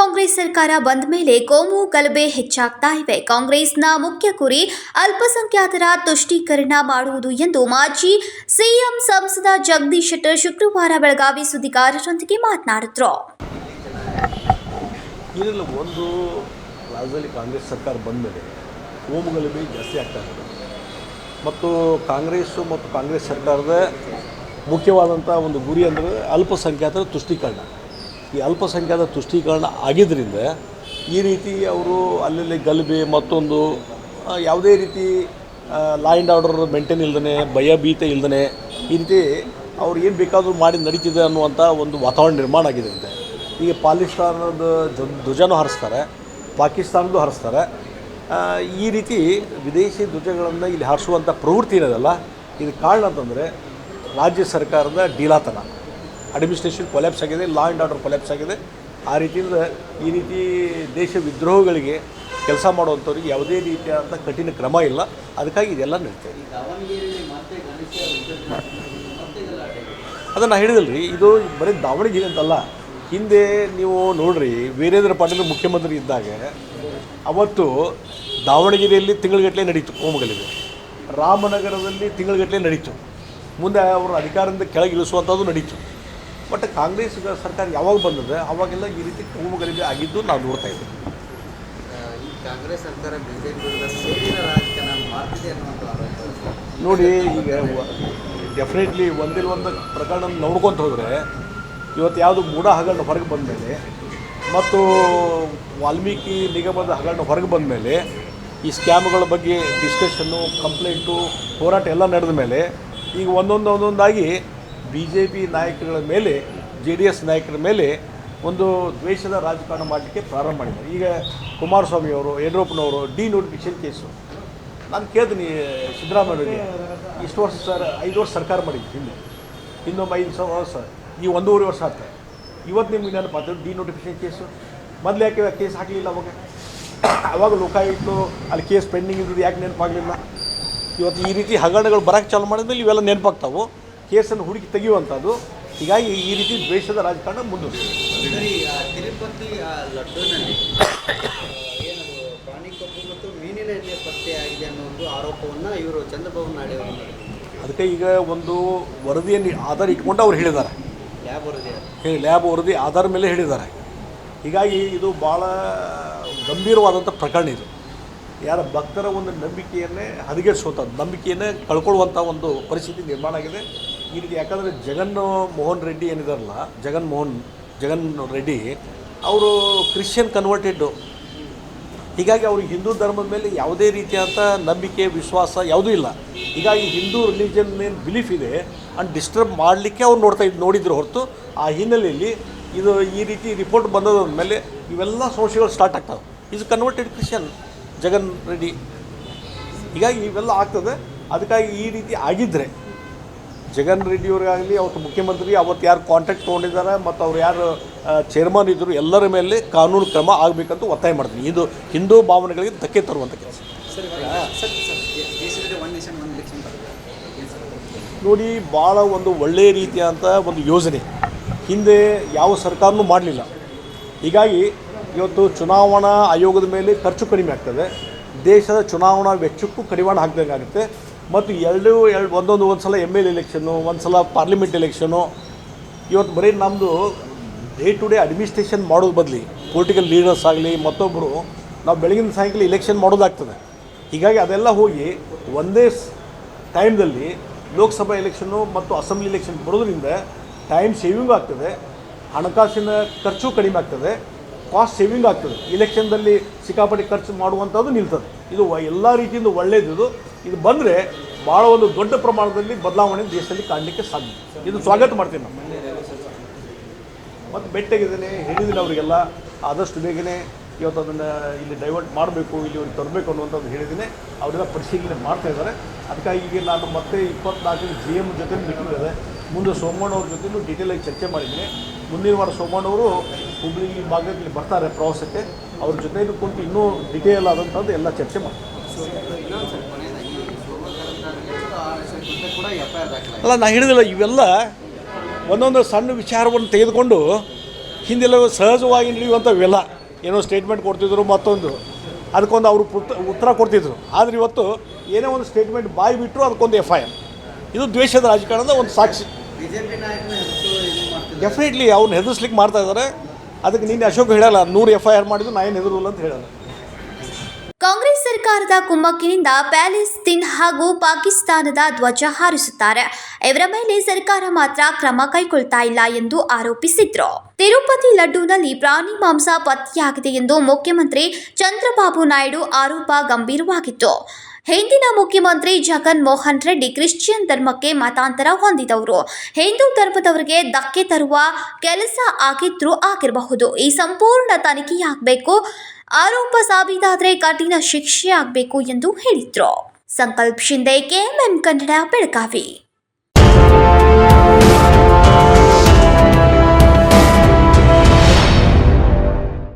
ಕಾಂಗ್ರೆಸ್ ಸರ್ಕಾರ ಬಂದ ಮೇಲೆ ಕೋಮು ಗಲಭೆ ಹೆಚ್ಚಾಗ್ತಾ ಇವೆ. ಕಾಂಗ್ರೆಸ್ನ ಮುಖ್ಯ ಗುರಿ ಅಲ್ಪಸಂಖ್ಯಾತರ ತುಷ್ಟೀಕರಣ ಮಾಡುವುದು ಎಂದು ಮಾಜಿ ಸಿಎಂ ಸಂಸದ ಜಗದೀಶ್ ಶೆಟ್ಟರ್ ಶುಕ್ರವಾರ ಬೆಳಗಾವಿ ಸುದ್ದಿಗಾರರೊಂದಿಗೆ ಮಾತನಾಡಿದರು. ಇದರಲ್ಲಿ ಒಂದು ರಾಜ್ಯದಲ್ಲಿ ಕಾಂಗ್ರೆಸ್ ಸರ್ಕಾರ ಬಂದ ಮೇಲೆ ಕೋಮು ಗಲಭೆ ಜಾಸ್ತಿ ಆಗ್ತಾ ಇದೆ ಮತ್ತು ಕಾಂಗ್ರೆಸ್ ಸರ್ಕಾರದ ಮುಖ್ಯವಾದಂಥ ಒಂದು ಗುರಿ ಅಂದರೆ ಅಲ್ಪಸಂಖ್ಯಾತರ ತುಷ್ಟೀಕರಣ. ಈ ಅಲ್ಪಸಂಖ್ಯಾತ ತುಷ್ಟೀಕರಣ ಆಗಿದ್ದರಿಂದ ಈ ರೀತಿ ಅವರು ಅಲ್ಲಲ್ಲಿ ಗಲಭೆ ಮತ್ತೊಂದು ಯಾವುದೇ ರೀತಿ ಲಾ ಆ್ಯಂಡ್ ಆರ್ಡರ್ ಮೇಂಟೈನ್ ಇಲ್ದೇ ಭಯಭೀತ ಇಲ್ದೇ ಈ ರೀತಿ ಅವ್ರು ಏನು ಬೇಕಾದರೂ ಮಾಡಿ ನಡೀತಿದೆ ಅನ್ನುವಂಥ ಒಂದು ವಾತಾವರಣ ನಿರ್ಮಾಣ ಆಗಿದೆ ಅಂತೆ. ಈಗ ಪಾಕಿಸ್ತಾನದ ಧ್ವಜನೂ ಹಾರಿಸ್ತಾರೆ, ಪಾಕಿಸ್ತಾನದ್ದು ಹಾರಿಸ್ತಾರೆ. ಈ ರೀತಿ ವಿದೇಶಿ ಧ್ವಜಗಳನ್ನು ಇಲ್ಲಿ ಹಾರಿಸುವಂಥ ಪ್ರವೃತ್ತಿ ಇರೋದಲ್ಲ, ಇದು ಕಾರಣ ಅಂತಂದರೆ ರಾಜ್ಯ ಸರ್ಕಾರದ ಡೀಲಾತನ, ಅಡ್ಮಿನಿಸ್ಟ್ರೇಷನ್ ಕೊಲ್ಯಾಪ್ಸ್ ಆಗಿದೆ, ಲಾ ಆ್ಯಂಡ್ ಆರ್ಡರ್ ಕೊಲ್ಯಾಪ್ಸ್ ಆಗಿದೆ. ಆ ರೀತಿಯಿಂದ ಈ ರೀತಿ ದೇಶ ವಿದ್ರೋಹಗಳಿಗೆ ಕೆಲಸ ಮಾಡುವಂಥವ್ರಿಗೆ ಯಾವುದೇ ರೀತಿಯಾದಂಥ ಕಠಿಣ ಕ್ರಮ ಇಲ್ಲ. ಅದಕ್ಕಾಗಿ ಇದೆಲ್ಲ ನಡೀತದೆ. ಅದನ್ನು ಹೇಳಿದಲ್ಲ ರೀ, ಇದು ಬರೀ ದಾವಣಗೆರೆ ಅಂತಲ್ಲ. ಹಿಂದೆ ನೀವು ನೋಡಿರಿ, ವೀರೇಂದ್ರ ಪಾಟೀಲ್ ಮುಖ್ಯಮಂತ್ರಿ ಇದ್ದಾಗ ಅವತ್ತು ದಾವಣಗೆರೆಯಲ್ಲಿ ತಿಂಗಳಗಟ್ಟಲೆ ನಡೀತು ಕೋಮುಗಲಭೆ, ರಾಮನಗರದಲ್ಲಿ ತಿಂಗಳಗಟ್ಟಲೆ ನಡೀತು, ಮುಂದೆ ಅವರು ಅಧಿಕಾರದಿಂದ ಕೆಳಗೆ ಇಳಿಸುವಂಥದ್ದು ನಡೀತು. ಬಟ್ ಕಾಂಗ್ರೆಸ್ ಸರ್ಕಾರ ಯಾವಾಗ ಬಂದಿದೆ ಅವಾಗೆಲ್ಲ ಈ ರೀತಿ ಕೋಮುಗಲಭೆ ಆಗಿದ್ದು ನಾವು ನೋಡ್ತಾ ಇದ್ದೀವಿ. ಈ ಕಾಂಗ್ರೆಸ್ ಸರ್ಕಾರ ಬಿಜೆಪಿ ಸೇರಿನ ರಾಜಕಾರಣ ಮಾಡ್ತಿದೆ ಅನ್ನುವಂಥ ನೋಡಿ, ಈಗ ಡೆಫಿನೆಟ್ಲಿ ಒಂದು ಪ್ರಕರಣ ನೋಡ್ಕೊತ ಹೋದರೆ ಇವತ್ತು ಯಾವುದು ಮೂಢ ಹಗರಣ ಹೊರಗೆ ಬಂದ ಮೇಲೆ ಮತ್ತು ವಾಲ್ಮೀಕಿ ನಿಗಮದ ಹಗರಣ ಹೊರಗೆ ಬಂದ ಮೇಲೆ ಈ ಸ್ಕ್ಯಾಮ್ಗಳ ಬಗ್ಗೆ ಡಿಸ್ಕಷನ್ನು, ಕಂಪ್ಲೇಂಟು, ಹೋರಾಟ ಎಲ್ಲ ನಡೆದ ಮೇಲೆ ಈಗ ಒಂದೊಂದಾಗಿ BJP ನಾಯಕರುಗಳ ಮೇಲೆ, JDS ನಾಯಕರ ಮೇಲೆ ಒಂದು ದ್ವೇಷದ ರಾಜಕಾರಣ ಮಾಡಲಿಕ್ಕೆ ಪ್ರಾರಂಭ ಮಾಡಿದ್ದಾರೆ. ಈಗ ಕುಮಾರಸ್ವಾಮಿ ಅವರು, ಯಡಿಯೂರಪ್ಪನವರು ಡಿನೋಟಿಫಿಕೇಷನ್ ಕೇಸು. ನಾನು ಕೇಳ್ತೀನಿ ಸಿದ್ದರಾಮಯ್ಯರಿಗೆ, ಇಷ್ಟು ವರ್ಷ 5 ವರ್ಷ ಸರ್ಕಾರ ಮಾಡಿದ್ವಿ, ಇನ್ನೊಮ್ಮೆ 5 ವರ್ಷ, ಈ 1.5 ವರ್ಷ ಆಗ್ತದೆ. ಇವತ್ತು ನಿಮ್ಗೆ ನೆನಪು ಮಾತ್ರ ಡಿನೋಟಿಫಿಕೇಷನ್ ಕೇಸು. ಮೊದಲು ಯಾಕೆ ಕೇಸ್ ಹಾಕಲಿಲ್ಲ? ಅವಾಗ ಲೋಕಾಯುಕ್ತ ಅಲ್ಲಿ ಕೇಸ್ ಪೆಂಡಿಂಗ್ ಇದ್ದು ಯಾಕೆ ನೆನಪಾಗಲಿಲ್ಲ? ಇವತ್ತು ಈ ರೀತಿ ಹಗರಣಗಳು ಬರೋಕ್ಕೆ ಚಾಲು ಮಾಡಿದ್ಮೇಲೆ ಇವೆಲ್ಲ ನೆನಪಾಗ್ತಾವೆ, ಕೇಸನ್ನು ಹುಡುಕಿ ತೆಗೆಯುವಂಥದ್ದು. ಹೀಗಾಗಿ ಈ ರೀತಿ ದ್ವೇಷದ ರಾಜಕಾರಣ ಮುಂದುವರಿಸಿದೆ. ತಿರುಪತಿ ಲಡ್ಡುನಲ್ಲಿ ಏನದು ಪಾನಿಕೊಪ್ಪು ಮತ್ತು ಮೀನಿನ ಎಣ್ಣೆ ಪತ್ತೆ ಆಗಿದೆ ಅನ್ನೋ ಒಂದು ಆರೋಪವನ್ನು ಇವರು ಚಂದ್ರಬಾಬು ನಾಯ್ಡು ಅವರು ಮಾಡಿದ್ದಾರೆ. ಅದಕ್ಕೆ ಈಗ ಒಂದು ವರದಿಯನ್ನು ಆಧಾರ ಇಟ್ಕೊಂಡು ಅವ್ರು ಹೇಳಿದ್ದಾರೆ, ಲ್ಯಾಬ್ ವರದಿ ಆಧಾರ ಮೇಲೆ ಹೇಳಿದ್ದಾರೆ. ಹೀಗಾಗಿ ಇದು ಭಾಳ ಗಂಭೀರವಾದಂಥ ಪ್ರಕರಣ ಇದು. ಯಾರ ಭಕ್ತರ ಒಂದು ನಂಬಿಕೆಯನ್ನೇ ಹದಗೆಡಿಸುವಂಥದ್ದು, ನಂಬಿಕೆಯನ್ನೇ ಕಳ್ಕೊಳ್ಳುವಂಥ ಒಂದು ಪರಿಸ್ಥಿತಿ ನಿರ್ಮಾಣ ಆಗಿದೆ ಈ ರೀತಿ. ಯಾಕಂದರೆ ಜಗನ್ ರೆಡ್ಡಿ ಏನಿದಾರಲ್ಲ, ಜಗನ್ ರೆಡ್ಡಿ ಅವರು ಕ್ರಿಶ್ಚಿಯನ್ ಕನ್ವರ್ಟೆಡ್ಡು. ಹೀಗಾಗಿ ಅವ್ರಿಗೆ ಹಿಂದೂ ಧರ್ಮದ ಮೇಲೆ ಯಾವುದೇ ರೀತಿಯಾದಂಥ ನಂಬಿಕೆ, ವಿಶ್ವಾಸ ಯಾವುದೂ ಇಲ್ಲ. ಹೀಗಾಗಿ ಹಿಂದೂ ರಿಲಿಜನ್ ಏನು ಬಿಲೀಫ್ ಇದೆ ಅಂಡ್ ಡಿಸ್ಟರ್ಬ್ ಮಾಡಲಿಕ್ಕೆ ಅವ್ರು ನೋಡಿದ್ರು ಹೊರತು, ಆ ಹಿನ್ನೆಲೆಯಲ್ಲಿ ಇದು ಈ ರೀತಿ ರಿಪೋರ್ಟ್ ಬಂದದ ಮೇಲೆ ಇವೆಲ್ಲ ಸಮಸ್ಯೆಗಳು ಸ್ಟಾರ್ಟ್ ಆಗ್ತವೆ. ಇದು ಕನ್ವರ್ಟೆಡ್ ಕ್ರಿಶ್ಚಿಯನ್ ಜಗನ್ ರೆಡ್ಡಿ. ಹೀಗಾಗಿ ಇವೆಲ್ಲ ಆಗ್ತದೆ. ಅದಕ್ಕಾಗಿ ಈ ರೀತಿ ಆಗಿದ್ದರೆ ಜಗನ್ ರೆಡ್ಡಿಯವ್ರಿಗಾಗಲಿ, ಅವತ್ತು ಮುಖ್ಯಮಂತ್ರಿ, ಅವತ್ತು ಯಾರು ಕಾಂಟ್ಯಾಕ್ಟ್ ತೊಗೊಂಡಿದ್ದಾರೆ ಮತ್ತು ಅವ್ರು ಯಾರು ಚೇರ್ಮನ್ ಇದ್ದರು ಎಲ್ಲರ ಮೇಲೆ ಕಾನೂನು ಕ್ರಮ ಆಗಬೇಕಂತ ಒತ್ತಾಯ ಮಾಡ್ತೀನಿ. ಇದು ಹಿಂದೂ ಭಾವನೆಗಳಿಗೆ ಧಕ್ಕೆ ತರುವಂಥ ಕೆಲಸ. ನೋಡಿ, ಭಾಳ ಒಂದು ಒಳ್ಳೆಯ ರೀತಿಯಾದಂಥ ಒಂದು ಯೋಜನೆ ಹಿಂದೆ ಯಾವ ಸರ್ಕಾರನೂ ಮಾಡಲಿಲ್ಲ. ಹೀಗಾಗಿ ಇವತ್ತು ಚುನಾವಣಾ ಆಯೋಗದ ಮೇಲೆ ಖರ್ಚು ಕಡಿಮೆ ಆಗ್ತದೆ, ದೇಶದ ಚುನಾವಣಾ ವೆಚ್ಚಕ್ಕೂ ಕಡಿವಾಣ ಹಾಕ್ದಂಗೆ ಆಗುತ್ತೆ. ಮತ್ತು ಒಂದು ಸಲ MLA ಎಲೆಕ್ಷನ್ನು, ಒಂದು ಸಲ ಪಾರ್ಲಿಮೆಂಟ್ ಎಲೆಕ್ಷನ್ನು. ಇವತ್ತು ಬರೀ ನಮ್ಮದು ಡೇ ಟು ಡೇ ಅಡ್ಮಿನಿಸ್ಟ್ರೇಷನ್ ಮಾಡೋದು ಬದಲಿ ಪೊಲಿಟಿಕಲ್ ಲೀಡರ್ಸ್ ಆಗಲಿ ಮತ್ತೊಬ್ಬರು ನಾವು ಬೆಳಗಿನ ಸಾಯಂಕಾಲ ಎಲೆಕ್ಷನ್ ಮಾಡೋದಾಗ್ತದೆ. ಹೀಗಾಗಿ ಅದೆಲ್ಲ ಹೋಗಿ ಒಂದೇ ಟೈಮ್ದಲ್ಲಿ ಲೋಕಸಭಾ ಎಲೆಕ್ಷನ್ನು ಮತ್ತು ಅಸೆಂಬ್ಲಿ ಎಲೆಕ್ಷನ್ ಬರೋದ್ರಿಂದ ಟೈಮ್ ಸೇವಿಂಗ್ ಆಗ್ತದೆ, ಹಣಕಾಸಿನ ಖರ್ಚು ಕಡಿಮೆ ಆಗ್ತದೆ, ಕಾಸ್ಟ್ ಸೇವಿಂಗ್ ಆಗ್ತದೆ. ಇಲೆಕ್ಷನ್ದಲ್ಲಿ ಸಿಕ್ಕಾಪಟ್ಟೆ ಖರ್ಚು ಮಾಡುವಂಥದ್ದು ನಿಲ್ತದೆ. ಇದು ಎಲ್ಲ ರೀತಿಯಿಂದ ಒಳ್ಳೆಯದು. ಇದು ಬಂದರೆ ಭಾಳ ಒಂದು ದೊಡ್ಡ ಪ್ರಮಾಣದಲ್ಲಿ ಬದಲಾವಣೆ ದೇಶದಲ್ಲಿ ಕಾಣಲಿಕ್ಕೆ ಸಾಧ್ಯ. ಇದು ಸ್ವಾಗತ ಮಾಡ್ತೀನಿ ನಾನು. ಮತ್ತು ಬೆಟ್ಟಗಿದ್ದೇನೆ ಹೇಳಿದ್ದೀನಿ ಅವರಿಗೆಲ್ಲ, ಆದಷ್ಟು ಬೇಗನೆ ಇವತ್ತು ಅದನ್ನು ಇಲ್ಲಿ ಡೈವರ್ಟ್ ಮಾಡಬೇಕು, ಇಲ್ಲಿ ಅವ್ರಿಗೆ ತರಬೇಕು ಅನ್ನುವಂಥದ್ದು ಹೇಳಿದ್ದೀನಿ. ಅವರೆಲ್ಲ ಪರಿಶೀಲನೆ ಮಾಡ್ತಾಯಿದ್ದಾರೆ. ಅದಕ್ಕಾಗಿ ಈಗ ನಾನು ಮತ್ತೆ 24 GM ಜೊತೆ ಮೀಟಿಂಗ್ ಇದೆ. ಮುಂದೆ ಸೋಮಣ್ಣವ್ರ ಜೊತೆಲೂ ಡೀಟೇಲಾಗಿ ಚರ್ಚೆ ಮಾಡಿದ್ದೀನಿ. ಮುಂದಿನ ವಾರ ಸೋಮಣ್ಣವರು ಹುಬ್ಬಳ್ಳಿ ಭಾಗದಲ್ಲಿ ಬರ್ತಾರೆ ಪ್ರವಾಸಕ್ಕೆ. ಅವ್ರ ಜೊತೆಲೂ ಕುಂತು ಇನ್ನೂ ಡಿಟೇಲ್ ಆದಂಥದ್ದು ಎಲ್ಲ ಚರ್ಚೆ ಮಾಡ್ತಾರೆ. ಅಲ್ಲ, ನಾನು ಹೇಳಿದಿಲ್ಲ, ಇವೆಲ್ಲ ಒಂದೊಂದು ಸಣ್ಣ ವಿಚಾರವನ್ನು ತೆಗೆದುಕೊಂಡು ಹಿಂದೆಲ್ಲ ಸಹಜವಾಗಿ ನಡೆಯುವಂಥವೆಲ್ಲ ಏನೋ ಸ್ಟೇಟ್ಮೆಂಟ್ ಕೊಡ್ತಿದ್ರು, ಮತ್ತೊಂದು ಅದಕ್ಕೊಂದು ಅವರು ಉತ್ತರ ಕೊಡ್ತಿದ್ರು. ಆದರೆ ಇವತ್ತು ಏನೇ ಒಂದು ಸ್ಟೇಟ್ಮೆಂಟ್ ಬಾಯಿ ಬಿಟ್ಟರು ಅದಕ್ಕೊಂದು FIR. ಇದು ದ್ವೇಷದ ರಾಜಕಾರಣದ ಒಂದು ಸಾಕ್ಷಿ. ಬಿಜೆಪಿ ನಾಯಕನ ಹೆಸರು ಇದು ಮಾಡ್ತಿದ್ದಾರೆ. ಡೆಫಿನೆಟ್ಲಿ ಅವ್ರನ್ನ ಹೆದರ್ಸ್ಲಿಕ್ಕೆ ಮಾಡ್ತಾ ಇದ್ದಾರೆ. ಅದಕ್ಕೆ ನಿನ್ನೆ ಅಶೋಕ್ ಹೇಳಲ್ಲ 100 FIR ಮಾಡಿದ್ದು ನಾ ಏನು ಹೆದರಲ್ಲ ಅಂತ ಹೇಳಲ್ಲ. ಕಾಂಗ್ರೆಸ್ ಸರ್ಕಾರದ ಕುಮ್ಮಕ್ಕಿನಿಂದ ಪ್ಯಾಲೆಸ್ತೀನ್ ಹಾಗೂ ಪಾಕಿಸ್ತಾನದ ಧ್ವಜ ಹಾರಿಸುತ್ತಾರೆ. ಇವರ ಮೇಲೆ ಸರ್ಕಾರ ಮಾತ್ರ ಕ್ರಮ ಕೈಗೊಳ್ತಾ ಇಲ್ಲ ಎಂದು ಆರೋಪಿಸಿದ್ರು. ತಿರುಪತಿ ಲಡ್ಡೂನಲ್ಲಿ ಪ್ರಾಣಿ ಮಾಂಸ ಪತ್ತೆಯಾಗಿದೆ ಎಂದು ಮುಖ್ಯಮಂತ್ರಿ ಚಂದ್ರಬಾಬು ನಾಯ್ಡು ಆರೋಪ ಗಂಭೀರವಾಗಿತ್ತು. ಹಿಂದಿನ ಮುಖ್ಯಮಂತ್ರಿ ಜಗನ್ ಮೋಹನ್ ರೆಡ್ಡಿ ಕ್ರಿಶ್ಚಿಯನ್ ಧರ್ಮಕ್ಕೆ ಮತಾಂತರ ಹೊಂದಿದವರು. ಹಿಂದೂ ಧರ್ಮದವರಿಗೆ ಧಕ್ಕೆ ತರುವ ಕೆಲಸ ಆಗಿರಬಹುದು. ಈ ಸಂಪೂರ್ಣ ತನಿಖೆಯಾಗಬೇಕು. ಆರೋಪ ಸಾಬೀತಾದರೆ ಕಠಿಣ ಶಿಕ್ಷೆ ಆಗಬೇಕು ಎಂದು ಹೇಳಿದ್ರು. ಸಂಕಲ್ಪ ಶಿಂದೆ, KMM ಕನ್ನಡ, ಬೆಳಗಾವಿ.